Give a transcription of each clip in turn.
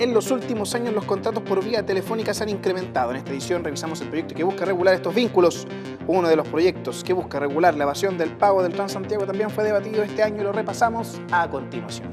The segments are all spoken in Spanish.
En los últimos años los contratos por vía telefónica se han incrementado. En esta edición revisamos el proyecto que busca regular estos vínculos. Uno de los proyectos que busca regular la evasión del pago del Transantiago también fue debatido este año y lo repasamos a continuación.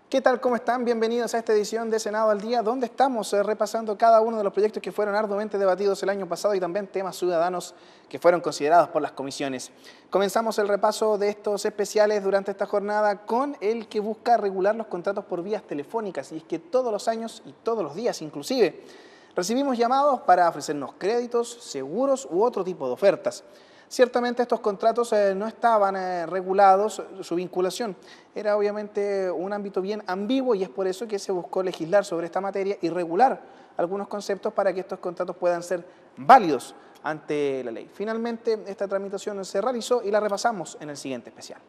¿Qué tal? ¿Cómo están? Bienvenidos a esta edición de Senado al Día, donde estamos repasando cada uno de los proyectos que fueron arduamente debatidos el año pasado y también temas ciudadanos que fueron considerados por las comisiones. Comenzamos el repaso de estos especiales durante esta jornada con el que busca regular los contratos por vías telefónicas, y es que todos los años y todos los días inclusive recibimos llamados para ofrecernos créditos, seguros u otro tipo de ofertas. Ciertamente estos contratos no estaban regulados, su vinculación era obviamente un ámbito bien ambiguo y es por eso que se buscó legislar sobre esta materia y regular algunos conceptos para que estos contratos puedan ser válidos ante la ley. Finalmente esta tramitación se realizó y la repasamos en el siguiente especial.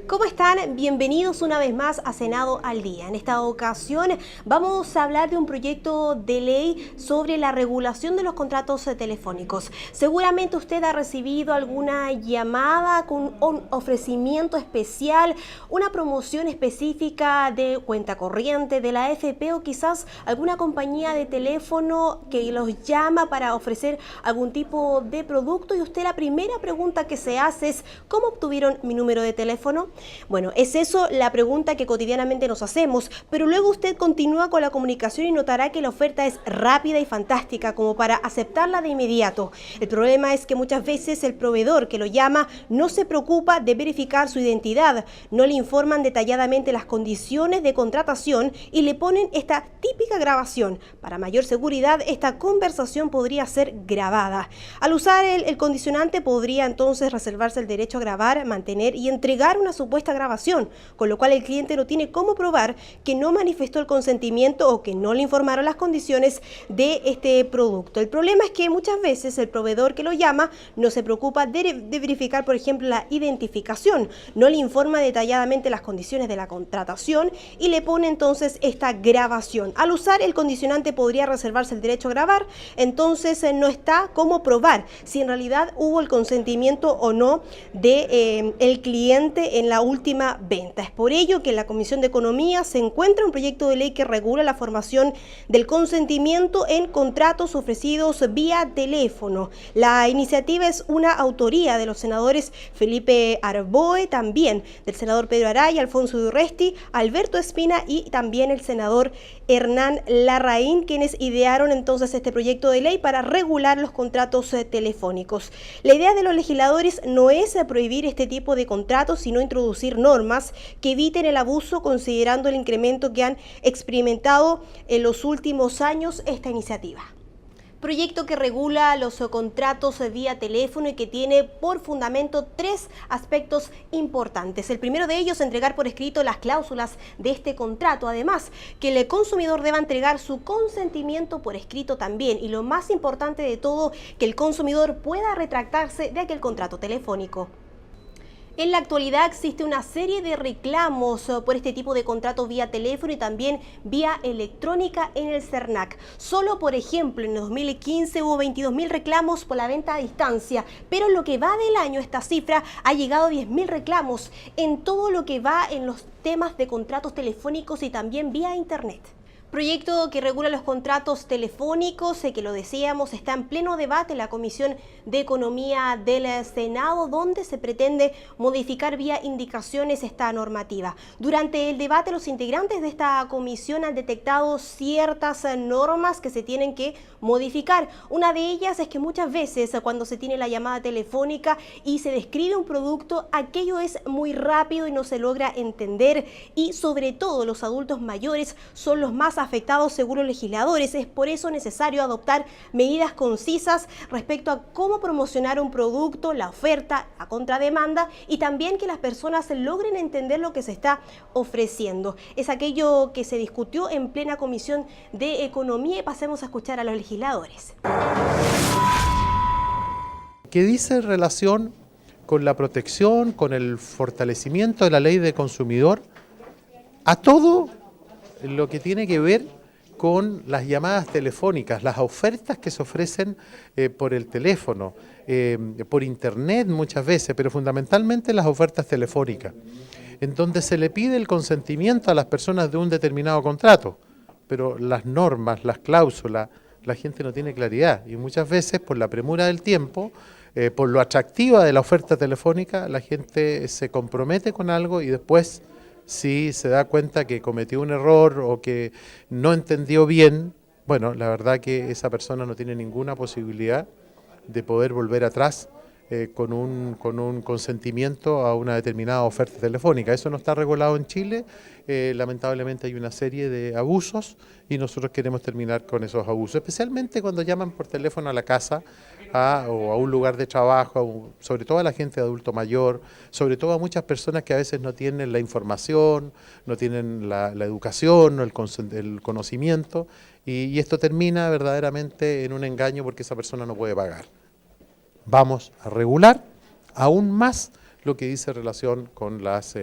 ¿Cómo están? Bienvenidos una vez más a Senado al Día. En esta ocasión vamos a hablar de un proyecto de ley sobre la regulación de los contratos telefónicos. Seguramente usted ha recibido alguna llamada con un ofrecimiento especial, una promoción específica de cuenta corriente de la AFP o quizás alguna compañía de teléfono que los llama para ofrecer algún tipo de producto y usted la primera pregunta que se hace es ¿cómo obtuvieron mi número de teléfono? Bueno, es eso la pregunta que cotidianamente nos hacemos, pero luego usted continúa con la comunicación y notará que la oferta es rápida y fantástica como para aceptarla de inmediato. El problema es que muchas veces el proveedor que lo llama no se preocupa de verificar su identidad, no le informan detalladamente las condiciones de contratación y le ponen esta típica grabación. Para mayor seguridad, esta conversación podría ser grabada. Al usar el condicionante podría entonces reservarse el derecho a grabar, mantener y entregar una supuesta grabación, con lo cual el cliente no tiene cómo probar que no manifestó el consentimiento o que no le informaron las condiciones de este producto. El problema es que muchas veces el proveedor que lo llama no se preocupa de verificar, por ejemplo, la identificación, no le informa detalladamente las condiciones de la contratación y le pone entonces esta grabación. Al usar el condicionante podría reservarse el derecho a grabar, entonces no está cómo probar si en realidad hubo el consentimiento o no de el cliente en la última venta. Es por ello que en la Comisión de Economía se encuentra un proyecto de ley que regula la formación del consentimiento en contratos ofrecidos vía teléfono. La iniciativa es una autoría de los senadores Felipe Arboe, también del senador Pedro Araya, Alfonso Urresti, Alberto Espina y también el senador Hernán Larraín, quienes idearon entonces este proyecto de ley para regular los contratos telefónicos. La idea de los legisladores no es prohibir este tipo de contratos, sino introducir normas que eviten el abuso, considerando el incremento que han experimentado en los últimos años esta iniciativa. Proyecto que regula los contratos vía teléfono y que tiene por fundamento tres aspectos importantes. El primero de ellos, entregar por escrito las cláusulas de este contrato. Además, que el consumidor deba entregar su consentimiento por escrito también. Y lo más importante de todo, que el consumidor pueda retractarse de aquel contrato telefónico. En la actualidad existe una serie de reclamos por este tipo de contratos vía teléfono y también vía electrónica en el CERNAC. Solo, por ejemplo, en el 2015 hubo 22.000 reclamos por la venta a distancia, pero en lo que va del año esta cifra ha llegado a 10.000 reclamos en todo lo que va en los temas de contratos telefónicos y también vía internet. Proyecto que regula los contratos telefónicos, que lo decíamos, está en pleno debate en la Comisión de Economía del Senado, donde se pretende modificar vía indicaciones esta normativa. Durante el debate, los integrantes de esta comisión han detectado ciertas normas que se tienen que modificar. Una de ellas es que muchas veces cuando se tiene la llamada telefónica y se describe un producto, aquello es muy rápido y no se logra entender, y sobre todo los adultos mayores son los más afectados según los legisladores. Es por eso necesario adoptar medidas concisas respecto a cómo promocionar un producto, la oferta, la contrademanda y también que las personas logren entender lo que se está ofreciendo. Es aquello que se discutió en plena Comisión de Economía y pasemos a escuchar a los legisladores. ¿Qué dice en relación con la protección, con el fortalecimiento de la ley de consumidor, a todo lo que tiene que ver con las llamadas telefónicas, las ofertas que se ofrecen por el teléfono, por internet muchas veces, pero fundamentalmente las ofertas telefónicas, en donde se le pide el consentimiento a las personas de un determinado contrato, pero las normas, las cláusulas, la gente no tiene claridad y muchas veces por la premura del tiempo, por lo atractiva de la oferta telefónica, la gente se compromete con algo y después, si se da cuenta que cometió un error o que no entendió bien, bueno, la verdad que esa persona no tiene ninguna posibilidad de poder volver atrás con un consentimiento a una determinada oferta telefónica. Eso no está regulado en Chile, lamentablemente hay una serie de abusos y nosotros queremos terminar con esos abusos, especialmente cuando llaman por teléfono a la casa o a un lugar de trabajo, sobre todo a la gente de adulto mayor, sobre todo a muchas personas que a veces no tienen la información, no tienen la educación, no el conocimiento, y esto termina verdaderamente en un engaño porque esa persona no puede pagar. Vamos a regular aún más lo que dice relación con las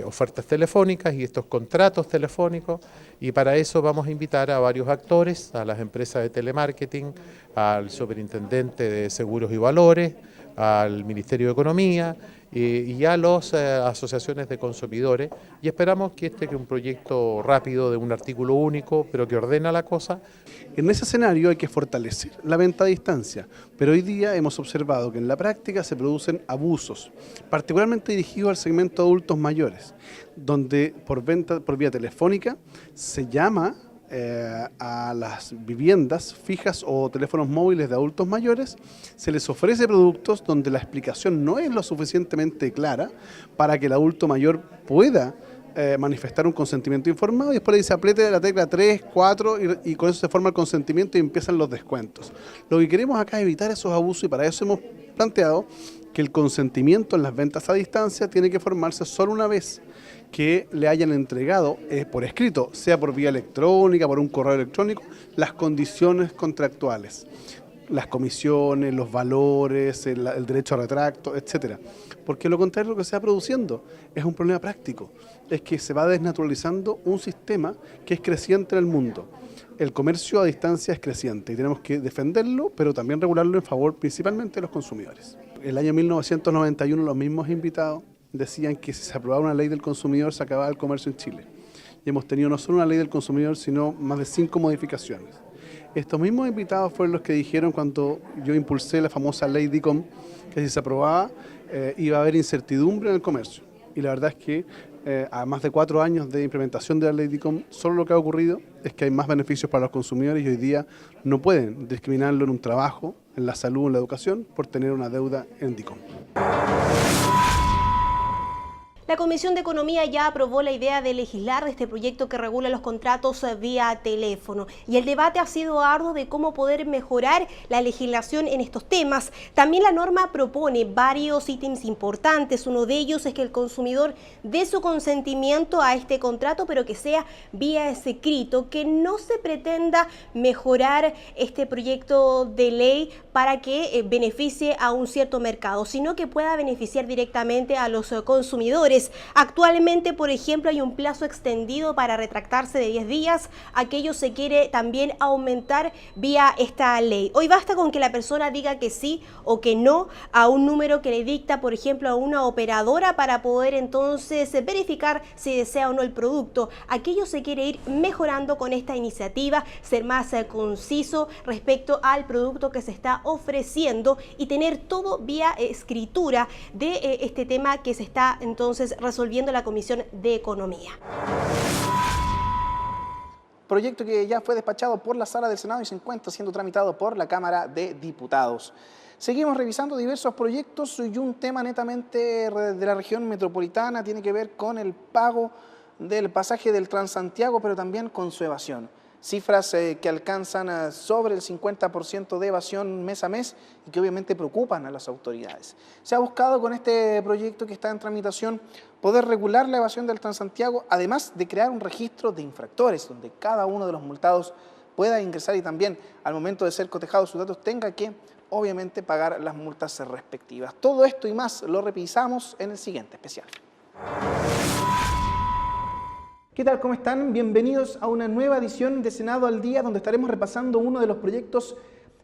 ofertas telefónicas y estos contratos telefónicos, y para eso vamos a invitar a varios actores, a las empresas de telemarketing, al superintendente de Seguros y Valores, al Ministerio de Economía y a las asociaciones de consumidores, y esperamos que este, que un proyecto rápido de un artículo único, pero que ordena la cosa. En ese escenario hay que fortalecer la venta a distancia, pero hoy día hemos observado que en la práctica se producen abusos, particularmente dirigidos al segmento de adultos mayores, donde por venta por vía telefónica se llama a las viviendas fijas o teléfonos móviles de adultos mayores, se les ofrece productos donde la explicación no es lo suficientemente clara para que el adulto mayor pueda manifestar un consentimiento informado, y después le dice apriete la tecla 3, 4 y con eso se forma el consentimiento y empiezan los descuentos. Lo que queremos acá es evitar esos abusos, y para eso hemos planteado que el consentimiento en las ventas a distancia tiene que formarse solo una vez que le hayan entregado por escrito, sea por vía electrónica, por un correo electrónico, las condiciones contractuales, las comisiones, los valores, el derecho a retracto, etcétera. Porque lo contrario, lo que se va produciendo es un problema práctico, es que se va desnaturalizando un sistema que es creciente en el mundo. El comercio a distancia es creciente y tenemos que defenderlo, pero también regularlo en favor principalmente de los consumidores. El año 1991 los mismos invitados decían que si se aprobaba una ley del consumidor se acababa el comercio en Chile. Y hemos tenido no solo una ley del consumidor, sino más de 5 modificaciones. Estos mismos invitados fueron los que dijeron cuando yo impulsé la famosa ley DICOM, que si se aprobaba iba a haber incertidumbre en el comercio. Y la verdad es que a más de 4 años de implementación de la ley DICOM, solo lo que ha ocurrido es que hay más beneficios para los consumidores y hoy día no pueden discriminarlo en un trabajo, en la salud, en la educación, por tener una deuda en DICOM. La Comisión de Economía ya aprobó la idea de legislar este proyecto que regula los contratos vía teléfono, y el debate ha sido arduo de cómo poder mejorar la legislación en estos temas. También la norma propone varios ítems importantes. Uno de ellos es que el consumidor dé su consentimiento a este contrato, pero que sea vía escrito, que no se pretenda mejorar este proyecto de ley para que beneficie a un cierto mercado, sino que pueda beneficiar directamente a los consumidores. Actualmente, por ejemplo, hay un plazo extendido para retractarse de 10 días. Aquello se quiere también aumentar vía esta ley. Hoy basta con que la persona diga que sí o que no a un número que le dicta, por ejemplo, a una operadora para poder entonces verificar si desea o no el producto. Aquello se quiere ir mejorando con esta iniciativa, ser más conciso respecto al producto que se está ofreciendo y tener todo vía escritura de este tema que se está entonces resolviendo la Comisión de Economía. Proyecto que ya fue despachado por la Sala del Senado y se encuentra siendo tramitado por la Cámara de Diputados. Seguimos revisando diversos proyectos y un tema netamente de la región metropolitana tiene que ver con el pago del pasaje del Transantiago, pero también con su evasión. Cifras que alcanzan sobre el 50% de evasión mes a mes y que obviamente preocupan a las autoridades. Se ha buscado con este proyecto que está en tramitación poder regular la evasión del Transantiago, además de crear un registro de infractores donde cada uno de los multados pueda ingresar y también al momento de ser cotejados sus datos tenga que obviamente pagar las multas respectivas. Todo esto y más lo revisamos en el siguiente especial. ¿Qué tal? ¿Cómo están? Bienvenidos a una nueva edición de Senado al Día, donde estaremos repasando uno de los proyectos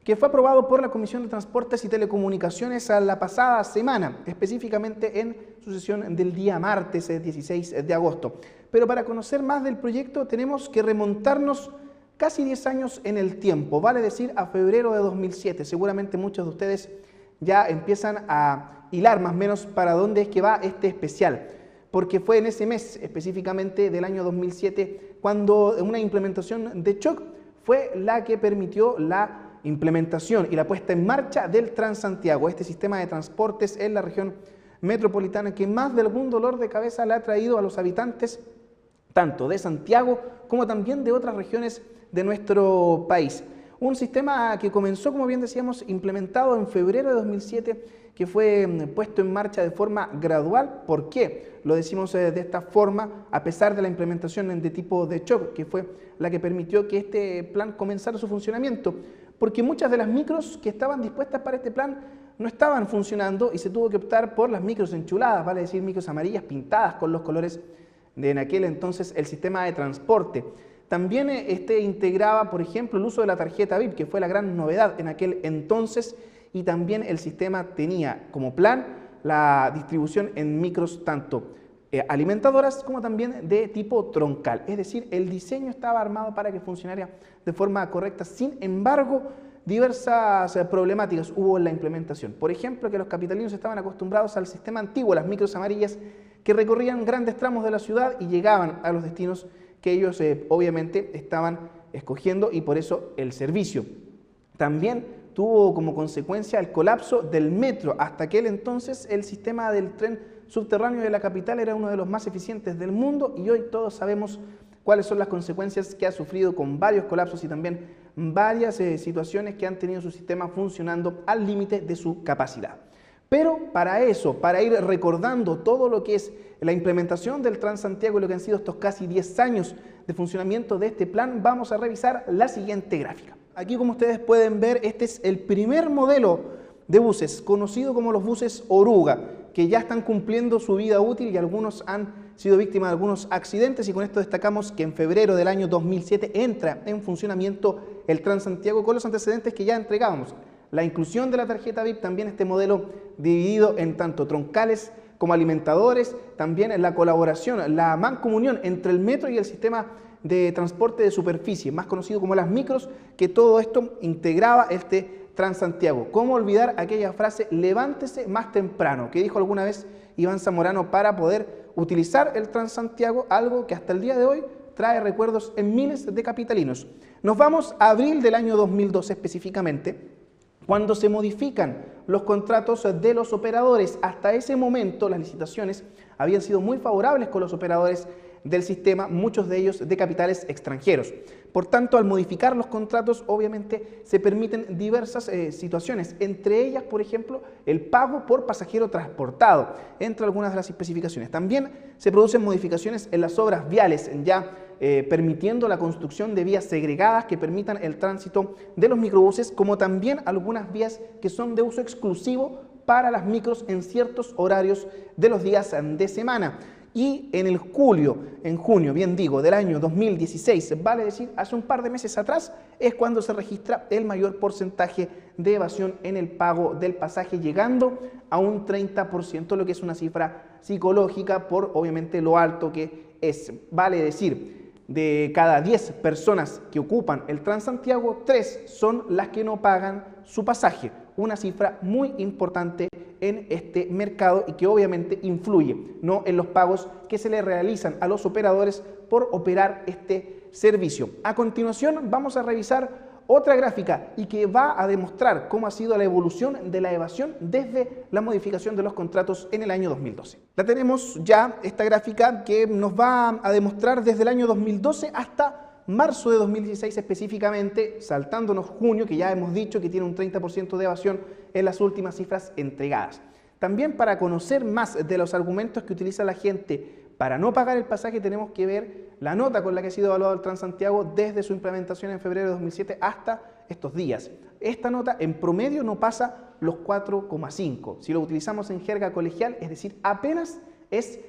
que fue aprobado por la Comisión de Transportes y Telecomunicaciones la pasada semana, específicamente en su sesión del día martes 16 de agosto. Pero para conocer más del proyecto tenemos que remontarnos casi 10 años en el tiempo, vale decir a febrero de 2007. Seguramente muchos de ustedes ya empiezan a hilar más o menos para dónde es que va este especial, porque fue en ese mes específicamente del año 2007 cuando una implementación de CHOC fue la que permitió la implementación y la puesta en marcha del Transantiago, este sistema de transportes en la región metropolitana que más de algún dolor de cabeza le ha traído a los habitantes tanto de Santiago como también de otras regiones de nuestro país. Un sistema que comenzó, como bien decíamos, implementado en febrero de 2007, que fue puesto en marcha de forma gradual. ¿Por qué? Lo decimos de esta forma, a pesar de la implementación de tipo de CHOC, que fue la que permitió que este plan comenzara su funcionamiento, porque muchas de las micros que estaban dispuestas para este plan no estaban funcionando y se tuvo que optar por las micros enchuladas, vale decir micros amarillas pintadas con los colores de en aquel entonces el sistema de transporte. También integraba, por ejemplo, el uso de la tarjeta VIP, que fue la gran novedad en aquel entonces, y también el sistema tenía como plan la distribución en micros tanto alimentadoras como también de tipo troncal. Es decir, el diseño estaba armado para que funcionara de forma correcta. Sin embargo, diversas problemáticas hubo en la implementación. Por ejemplo, que los capitalinos estaban acostumbrados al sistema antiguo, las micros amarillas, que recorrían grandes tramos de la ciudad y llegaban a los destinos que ellos obviamente estaban escogiendo, y por eso el servicio. También tuvo como consecuencia el colapso del metro. Hasta aquel entonces el sistema del tren subterráneo de la capital era uno de los más eficientes del mundo y hoy todos sabemos cuáles son las consecuencias que ha sufrido con varios colapsos y también varias situaciones que han tenido su sistema funcionando al límite de su capacidad. Pero para eso, para ir recordando todo lo que es la implementación del Transantiago y lo que han sido estos casi 10 años de funcionamiento de este plan, vamos a revisar la siguiente gráfica. Aquí, como ustedes pueden ver, este es el primer modelo de buses, conocido como los buses Oruga, que ya están cumpliendo su vida útil y algunos han sido víctimas de algunos accidentes, y con esto destacamos que en febrero del año 2007 entra en funcionamiento el Transantiago con los antecedentes que ya entregábamos. La inclusión de la tarjeta VIP, también este modelo dividido en tanto troncales como alimentadores, también en la colaboración, la mancomunión entre el metro y el sistema de transporte de superficie, más conocido como las micros, que todo esto integraba este Transantiago. ¿Cómo olvidar aquella frase, levántese más temprano, que dijo alguna vez Iván Zamorano para poder utilizar el Transantiago, algo que hasta el día de hoy trae recuerdos en miles de capitalinos? Nos vamos a abril del año 2012 específicamente, cuando se modifican los contratos de los operadores. Hasta ese momento las licitaciones habían sido muy favorables con los operadores del sistema, muchos de ellos de capitales extranjeros. Por tanto, al modificar los contratos, obviamente se permiten diversas situaciones, entre ellas, por ejemplo, el pago por pasajero transportado, entre algunas de las especificaciones. También se producen modificaciones en las obras viales, ya permitiendo la construcción de vías segregadas que permitan el tránsito de los microbuses, como también algunas vías que son de uso exclusivo para las micros en ciertos horarios de los días de semana. Y en junio, bien digo, del año 2016, vale decir, hace un par de meses atrás, es cuando se registra el mayor porcentaje de evasión en el pago del pasaje, llegando a un 30%, lo que es una cifra psicológica por, obviamente, lo alto que es. Vale decir, de cada 10 personas que ocupan el Transantiago, 3 son las que no pagan su pasaje. Una cifra muy importante en este mercado y que obviamente influye, ¿no?, en los pagos que se le realizan a los operadores por operar este servicio. A continuación vamos a revisar otra gráfica y que va a demostrar cómo ha sido la evolución de la evasión desde la modificación de los contratos en el año 2012. La tenemos ya, esta gráfica, que nos va a demostrar desde el año 2012 hasta marzo de 2016 específicamente, saltándonos junio, que ya hemos dicho que tiene un 30% de evasión en las últimas cifras entregadas. También, para conocer más de los argumentos que utiliza la gente para no pagar el pasaje, tenemos que ver la nota con la que ha sido evaluado el Transantiago desde su implementación en febrero de 2007 hasta estos días. Esta nota en promedio no pasa los 4,5. Si lo utilizamos en jerga colegial, es decir, apenas es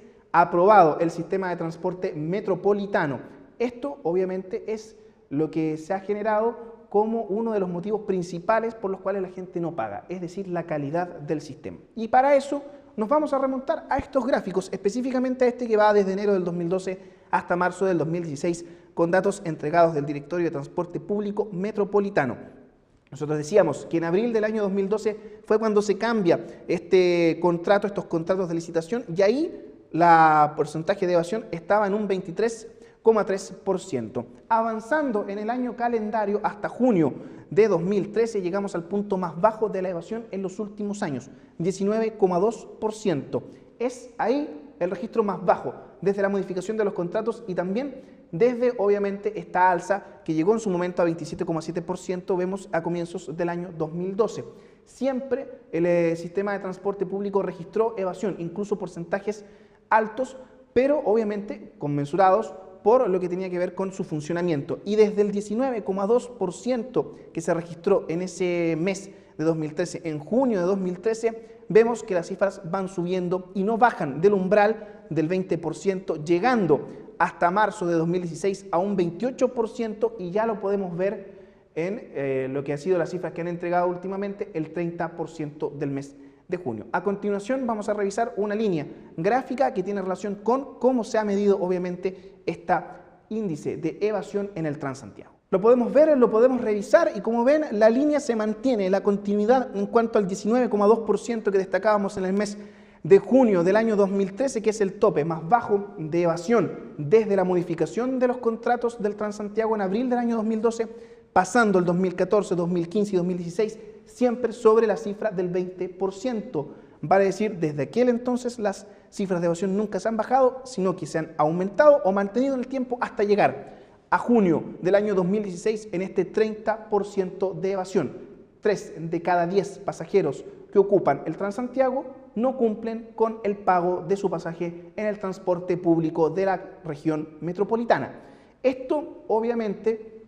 aprobado el sistema de transporte metropolitano. Esto obviamente es lo que se ha generado como uno de los motivos principales por los cuales la gente no paga, es decir, la calidad del sistema. Y para eso nos vamos a remontar a estos gráficos, específicamente a este que va desde enero del 2012 hasta marzo del 2016, con datos entregados del Directorio de Transporte Público Metropolitano. Nosotros decíamos que en abril del año 2012 fue cuando se cambia estos contratos de licitación, y ahí la porcentaje de evasión estaba en un 23,3%. Avanzando en el año calendario hasta junio de 2013 llegamos al punto más bajo de la evasión en los últimos años, 19,2%. Es ahí el registro más bajo desde la modificación de los contratos y también desde, obviamente, esta alza que llegó en su momento a 27,7%, vemos a comienzos del año 2012. Siempre el sistema de transporte público registró evasión, incluso porcentajes altos, pero obviamente conmensurados por lo que tenía que ver con su funcionamiento. Y desde el 19,2% que se registró en ese mes de 2013, en junio de 2013, vemos que las cifras van subiendo y no bajan del umbral del 20%, llegando hasta marzo de 2016 a un 28%, y ya lo podemos ver en lo que ha sido las cifras que han entregado últimamente, el 30% del mes de junio. A continuación vamos a revisar una línea gráfica que tiene relación con cómo se ha medido obviamente este índice de evasión en el Transantiago. Lo podemos ver, lo podemos revisar, y como ven, la línea se mantiene, la continuidad en cuanto al 19,2% que destacábamos en el mes de junio del año 2013, que es el tope más bajo de evasión desde la modificación de los contratos del Transantiago en abril del año 2012, pasando el 2014, 2015 y 2016, siempre sobre la cifra del 20%. Vale decir, desde aquel entonces las cifras de evasión nunca se han bajado, sino que se han aumentado o mantenido en el tiempo hasta llegar a junio del año 2016 en este 30% de evasión. 3 de cada 10 pasajeros que ocupan el Transantiago no cumplen con el pago de su pasaje en el transporte público de la región metropolitana. Esto obviamente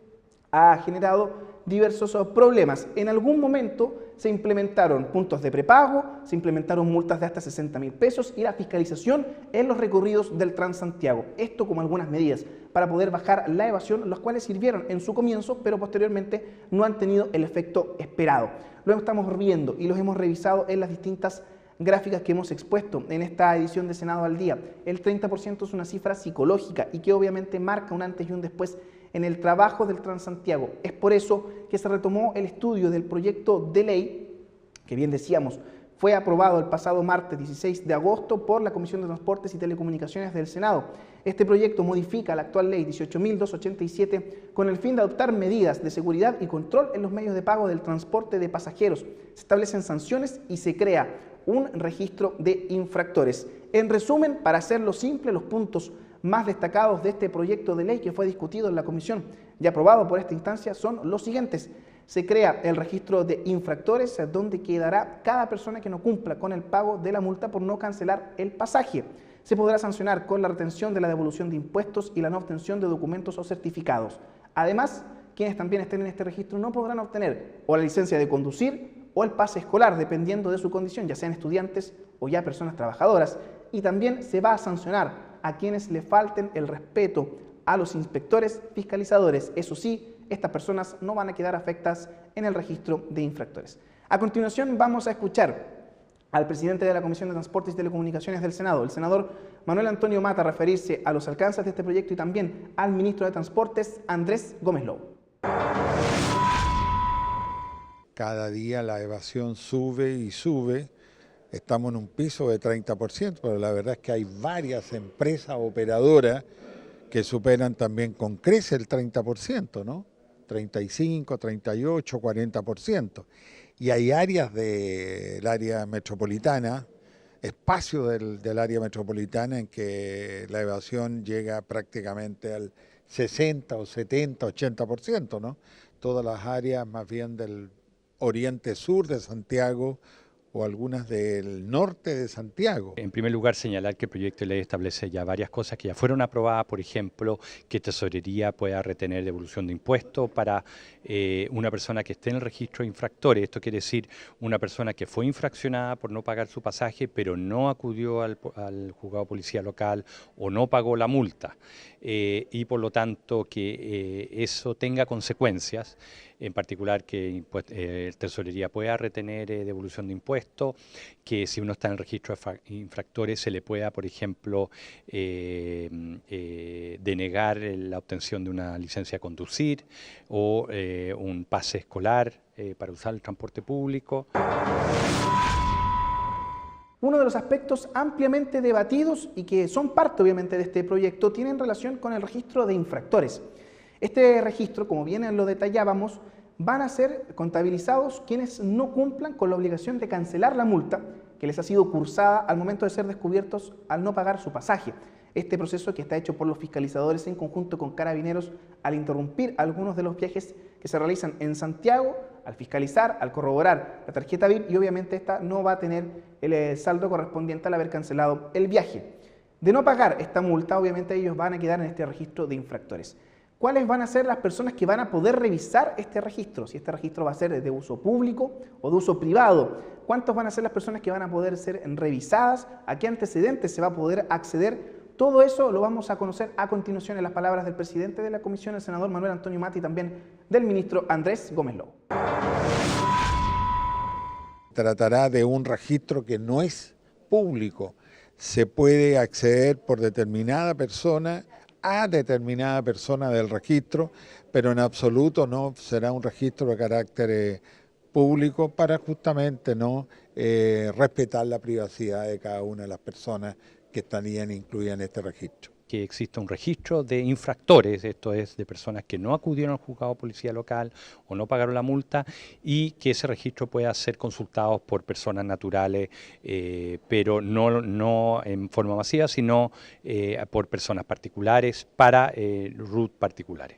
ha generado diversos problemas. En algún momento se implementaron puntos de prepago, se implementaron multas de hasta 60.000 pesos y la fiscalización en los recorridos del Transantiago. Esto como algunas medidas para poder bajar la evasión, las cuales sirvieron en su comienzo, pero posteriormente no han tenido el efecto esperado. Lo estamos viendo y los hemos revisado en las distintas gráficas que hemos expuesto en esta edición de Senado al Día. El 30% es una cifra psicológica y que obviamente marca un antes y un después en el trabajo del Transantiago. Es por eso que se retomó el estudio del proyecto de ley, que bien decíamos, fue aprobado el pasado martes 16 de agosto por la Comisión de Transportes y Telecomunicaciones del Senado. Este proyecto modifica la actual ley 18.287 con el fin de adoptar medidas de seguridad y control en los medios de pago del transporte de pasajeros. Se establecen sanciones y se crea un registro de infractores. En resumen, para hacerlo simple, los puntos más destacados de este proyecto de ley que fue discutido en la comisión y aprobado por esta instancia son los siguientes. Se crea el registro de infractores, donde quedará cada persona que no cumpla con el pago de la multa por no cancelar el pasaje. Se podrá sancionar con la retención de la devolución de impuestos y la no obtención de documentos o certificados. Además, quienes también estén en este registro no podrán obtener o la licencia de conducir o el pase escolar, dependiendo de su condición, ya sean estudiantes o ya personas trabajadoras. Y también se va a sancionar a quienes le falten el respeto a los inspectores fiscalizadores. Eso sí, estas personas no van a quedar afectadas en el registro de infractores. A continuación vamos a escuchar al presidente de la Comisión de Transportes y Telecomunicaciones del Senado, el senador Manuel Antonio Mata, referirse a los alcances de este proyecto y también al ministro de Transportes, Andrés Gómez Lobo. Cada día la evasión sube y sube. Estamos en un piso de 30%, pero la verdad es que hay varias empresas operadoras que superan también con crece el 30%, ¿no? 35, 38, 40%. Y hay áreas del área metropolitana, espacios del área metropolitana en que la evasión llega prácticamente al 60 o 70, 80%, ¿no? Todas las áreas más bien del oriente sur de Santiago o algunas del norte de Santiago. En primer lugar, señalar que el proyecto de ley establece ya varias cosas que ya fueron aprobadas, por ejemplo, que Tesorería pueda retener devolución de impuestos para una persona que esté en el registro de infractores. Esto quiere decir una persona que fue infraccionada por no pagar su pasaje, pero no acudió al juzgado de policía local o no pagó la multa. Y por lo tanto que eso tenga consecuencias, en particular que Tesorería pueda retener devolución de impuestos, que si uno está en el registro de infractores se le pueda, por ejemplo, denegar la obtención de una licencia de conducir o un pase escolar para usar el transporte público. Uno de los aspectos ampliamente debatidos y que son parte obviamente de este proyecto tienen relación con el registro de infractores. Este registro, como bien lo detallábamos, van a ser contabilizados quienes no cumplan con la obligación de cancelar la multa que les ha sido cursada al momento de ser descubiertos al no pagar su pasaje. Este proceso que está hecho por los fiscalizadores en conjunto con Carabineros al interrumpir algunos de los viajes que se realizan en Santiago, al fiscalizar, al corroborar la tarjeta VIP y obviamente esta no va a tener el saldo correspondiente al haber cancelado el viaje. De no pagar esta multa, obviamente ellos van a quedar en este registro de infractores. ¿Cuáles van a ser las personas que van a poder revisar este registro? Si este registro va a ser de uso público o de uso privado. ¿Cuántos van a ser las personas que van a poder ser revisadas? ¿A qué antecedentes se va a poder acceder? Todo eso lo vamos a conocer a continuación en las palabras del presidente de la comisión, el senador Manuel Antonio Mata, y también del ministro Andrés Gómez Lobo. Tratará de un registro que no es público. Se puede acceder por determinada persona a determinada persona del registro, pero en absoluto no será un registro de carácter público para justamente no respetar la privacidad de cada una de las personas que estarían incluidas en este registro. Que exista un registro de infractores, esto es de personas que no acudieron al juzgado de policía local o no pagaron la multa, y que ese registro pueda ser consultado por personas naturales, pero no en forma masiva, sino por personas particulares para RUT particulares.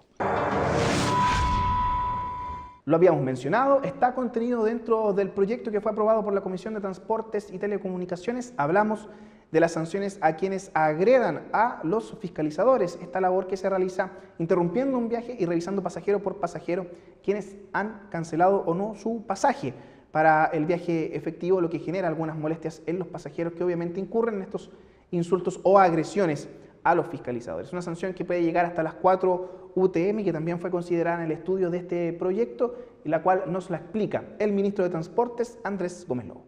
Lo habíamos mencionado, está contenido dentro del proyecto que fue aprobado por la Comisión de Transportes y Telecomunicaciones. Hablamos de las sanciones a quienes agredan a los fiscalizadores, esta labor que se realiza interrumpiendo un viaje y revisando pasajero por pasajero quienes han cancelado o no su pasaje para el viaje efectivo, lo que genera algunas molestias en los pasajeros que obviamente incurren en estos insultos o agresiones a los fiscalizadores. Una sanción que puede llegar hasta las 4 UTM, que también fue considerada en el estudio de este proyecto, y la cual nos la explica el ministro de Transportes, Andrés Gómez Lobo.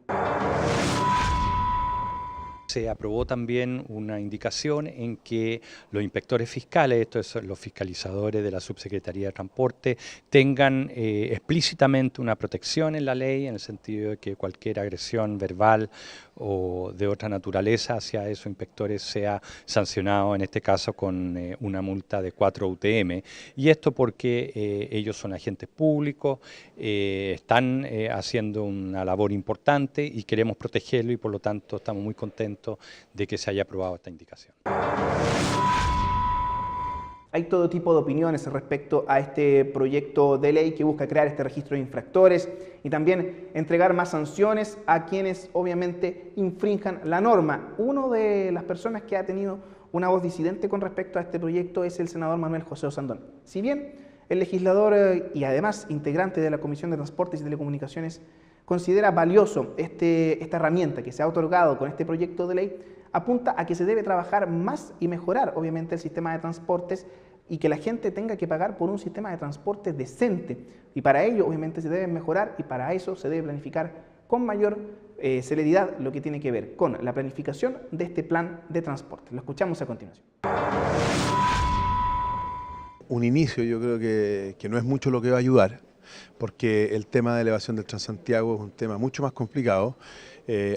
Se aprobó también una indicación en que los inspectores fiscales, esto es los fiscalizadores de la Subsecretaría de Transporte, tengan explícitamente una protección en la ley, en el sentido de que cualquier agresión verbal o de otra naturaleza hacia esos inspectores sea sancionado, en este caso con una multa de 4 UTM. Y esto porque ellos son agentes públicos, están haciendo una labor importante y queremos protegerlo, y por lo tanto estamos muy contentos de que se haya aprobado esta indicación. Hay todo tipo de opiniones respecto a este proyecto de ley que busca crear este registro de infractores y también entregar más sanciones a quienes obviamente infrinjan la norma. Una de las personas que ha tenido una voz disidente con respecto a este proyecto es el senador Manuel José Osandón. Si bien el legislador y además integrante de la Comisión de Transportes y Telecomunicaciones considera valioso esta herramienta que se ha otorgado con este proyecto de ley, apunta a que se debe trabajar más y mejorar obviamente el sistema de transportes y que la gente tenga que pagar por un sistema de transporte decente. Y para ello obviamente se debe mejorar, y para eso se debe planificar con mayor celeridad lo que tiene que ver con la planificación de este plan de transporte. Lo escuchamos a continuación. Un inicio, yo creo que no es mucho lo que va a ayudar, porque el tema de elevación del Transantiago es un tema mucho más complicado.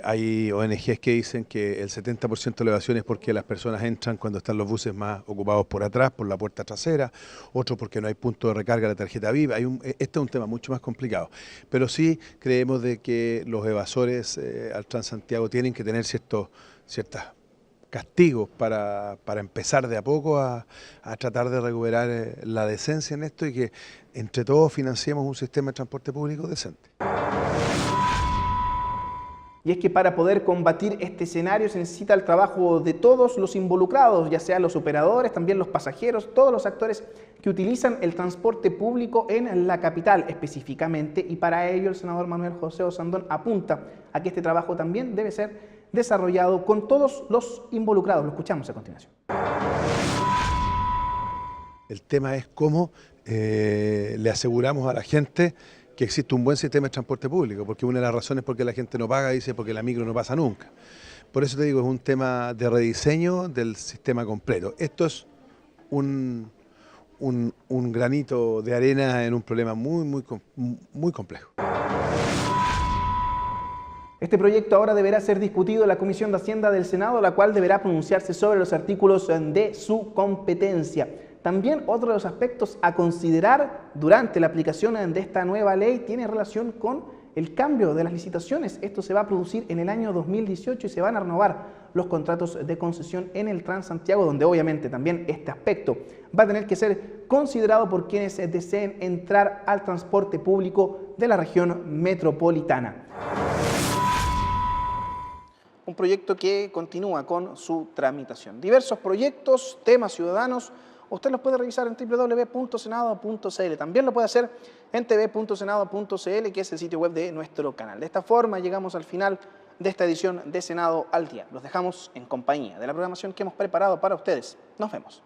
Hay ONGs que dicen que el 70% de elevación es porque las personas entran cuando están los buses más ocupados por atrás, por la puerta trasera, otro porque no hay punto de recarga de la tarjeta VIP. Este es un tema mucho más complicado, pero sí creemos de que los evasores al Transantiago tienen que tener ciertos castigos para empezar de a poco a tratar de recuperar la decencia en esto y que entre todos financiemos un sistema de transporte público decente. Y es que para poder combatir este escenario se necesita el trabajo de todos los involucrados, ya sean los operadores, también los pasajeros, todos los actores que utilizan el transporte público en la capital específicamente, y para ello el senador Manuel José Osandón apunta a que este trabajo también debe ser desarrollado con todos los involucrados. Lo escuchamos a continuación. El tema es cómo le aseguramos a la gente que existe un buen sistema de transporte público, porque una de las razones por qué la gente no paga, dice, porque la micro no pasa nunca. Por eso te digo, es un tema de rediseño del sistema completo. Esto es un granito de arena en un problema muy complejo. Este proyecto ahora deberá ser discutido en la Comisión de Hacienda del Senado, la cual deberá pronunciarse sobre los artículos de su competencia. También otro de los aspectos a considerar durante la aplicación de esta nueva ley tiene relación con el cambio de las licitaciones. Esto se va a producir en el año 2018 y se van a renovar los contratos de concesión en el Transantiago, donde obviamente también este aspecto va a tener que ser considerado por quienes deseen entrar al transporte público de la región metropolitana. Un proyecto que continúa con su tramitación. Diversos proyectos, temas ciudadanos, usted los puede revisar en www.senado.cl. También lo puede hacer en tv.senado.cl, que es el sitio web de nuestro canal. De esta forma llegamos al final de esta edición de Senado al Día. Los dejamos en compañía de la programación que hemos preparado para ustedes. Nos vemos.